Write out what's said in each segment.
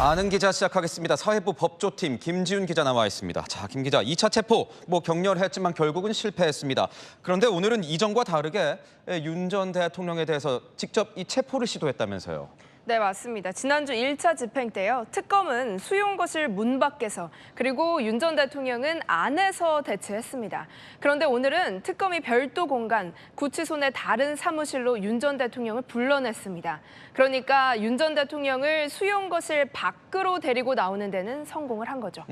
아는 기자 시작하겠습니다. 사회부 법조팀 김지훈 기자 나와 있습니다. 자, 김 기자, 2차 체포 격렬했지만 결국은 실패했습니다. 그런데 오늘은 이전과 다르게 윤 전 대통령에 대해서 직접 이 체포를 시도했다면서요. 네, 맞습니다. 지난주 1차 집행 때요. 특검은 수용거실 문 밖에서 그리고 윤 전 대통령은 안에서 대치했습니다. 그런데 오늘은 특검이 별도 공간, 구치소 내 다른 사무실로 윤 전 대통령을 불러냈습니다. 그러니까 윤 전 대통령을 수용거실 밖으로 데리고 나오는 데는 성공을 한 거죠.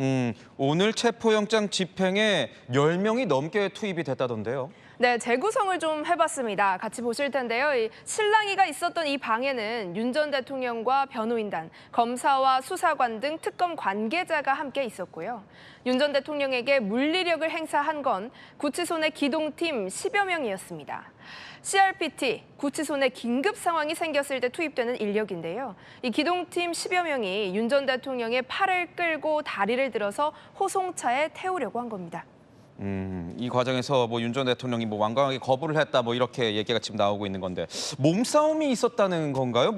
오늘 체포영장 집행에 10명이 넘게 투입이 됐다던데요. 네, 재구성을 좀 해봤습니다. 같이 보실 텐데요. 이 실랑이가 있었던 이 방에는 윤 전 대통령과 변호인단, 검사와 수사관 등 특검 관계자가 함께 있었고요. 윤 전 대통령에게 물리력을 행사한 건 구치소 내 기동팀 10여 명이었습니다. CRPT, 구치소 내 긴급 상황이 생겼을 때 투입되는 인력인데요. 이 기동팀 10여 명이 윤 전 대통령의 팔을 끌고 다리를 들어서 호송차에 태우려고 한 겁니다. 이 과정에서 윤 전 대통령이 완강하게 거부를 했다 이렇게 얘기가 지금 나오고 있는 건데 몸싸움이 있었다는 건가요?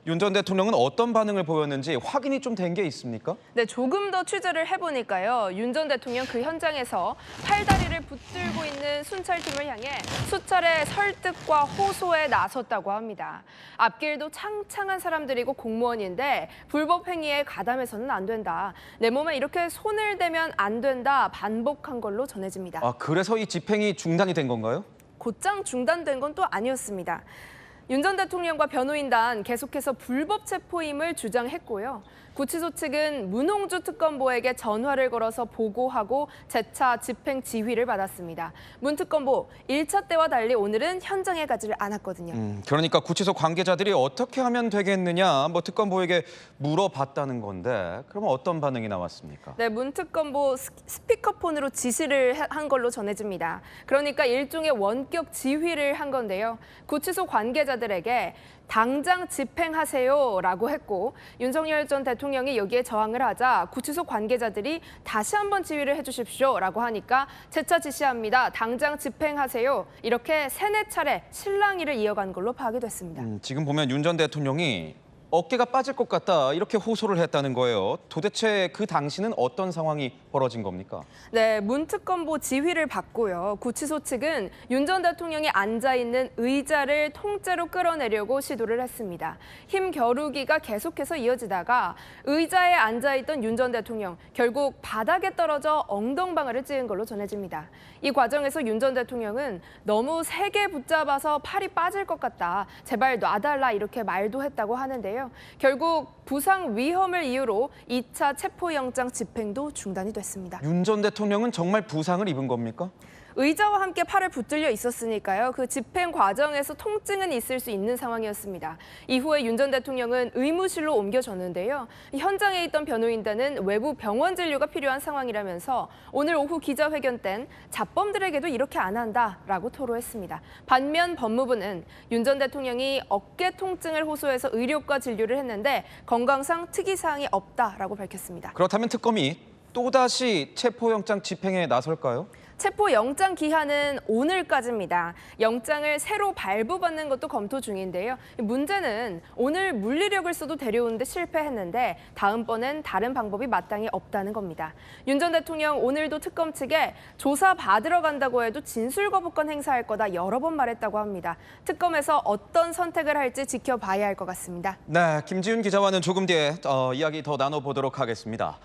윤 전 대통령은 어떤 반응을 보였는지 확인이 좀 된 게 있습니까? 네, 조금 더 취재를 해보니까요. 윤 전 대통령 그 현장에서 팔다리를 붙들고 있는 순찰팀을 향해 수차례 설득과 호소에 나섰다고 합니다. 앞길도 창창한 사람들이고 공무원인데 불법 행위에 가담해서는 안 된다. 내 몸에 이렇게 손을 대면 안 된다. 반복한 걸로 전해집니다. 그래서 이 집행이 중단이 된 건가요? 곧장 중단된 건 또 아니었습니다. 윤 전 대통령과 변호인단 계속해서 불법 체포임을 주장했고요. 구치소 측은 문홍주 특검보에게 전화를 걸어서 보고하고 재차 집행 지휘를 받았습니다. 문 특검보 1차 때와 달리 오늘은 현장에 가지를 않았거든요. 그러니까 구치소 관계자들이 어떻게 하면 되겠느냐 특검보에게 물어봤다는 건데 그러면 어떤 반응이 나왔습니까? 네, 문 특검보 스피커폰으로 지시를 한 걸로 전해집니다. 그러니까 일종의 원격 지휘를 한 건데요. 구치소 관계자들에게 당장 집행하세요라고 했고 윤석열 전 대통령이 여기에 저항을 하자 구치소 관계자들이 다시 한번 지휘를 해주십시오라고 하니까 재차 지시합니다. 당장 집행하세요. 이렇게 3-4차례 실랑이를 이어간 걸로 파악이 됐습니다. 지금 보면 윤 전 대통령이 어깨가 빠질 것 같다 이렇게 호소를 했다는 거예요. 도대체 그 당시는 어떤 상황이 벌어진 겁니까? 네, 문 특검보 지휘를 받고요. 구치소 측은 윤 전 대통령이 앉아있는 의자를 통째로 끌어내려고 시도를 했습니다. 힘 겨루기가 계속해서 이어지다가 의자에 앉아있던 윤 전 대통령 결국 바닥에 떨어져 엉덩방아를 찧은 걸로 전해집니다. 이 과정에서 윤 전 대통령은 너무 세게 붙잡아서 팔이 빠질 것 같다. 제발 놔달라 이렇게 말도 했다고 하는데요. 결국 부상 위험을 이유로 2차 체포영장 집행도 중단이 됐습니다. 윤 전 대통령은 정말 부상을 입은 겁니까? 의자와 함께 팔을 붙들려 있었으니까요. 그 집행 과정에서 통증은 있을 수 있는 상황이었습니다. 이후에 윤 전 대통령은 의무실로 옮겨졌는데요. 현장에 있던 변호인단은 외부 병원 진료가 필요한 상황이라면서 오늘 오후 기자회견 땐 잡범들에게도 이렇게 안 한다라고 토로했습니다. 반면 법무부는 윤 전 대통령이 어깨 통증을 호소해서 의료과 진료를 했는데 건강상 특이사항이 없다라고 밝혔습니다. 그렇다면 특검이 또다시 체포영장 집행에 나설까요? 체포영장 기한은 오늘까지입니다. 영장을 새로 발부받는 것도 검토 중인데요. 문제는 오늘 물리력을 써도 데려오는데 실패했는데 다음번엔 다른 방법이 마땅히 없다는 겁니다. 윤 전 대통령 오늘도 특검 측에 조사 받으러 간다고 해도 진술 거부권 행사할 거다 여러 번 말했다고 합니다. 특검에서 어떤 선택을 할지 지켜봐야 할 것 같습니다. 네, 김지훈 기자와는 조금 뒤에 이야기 더 나눠보도록 하겠습니다.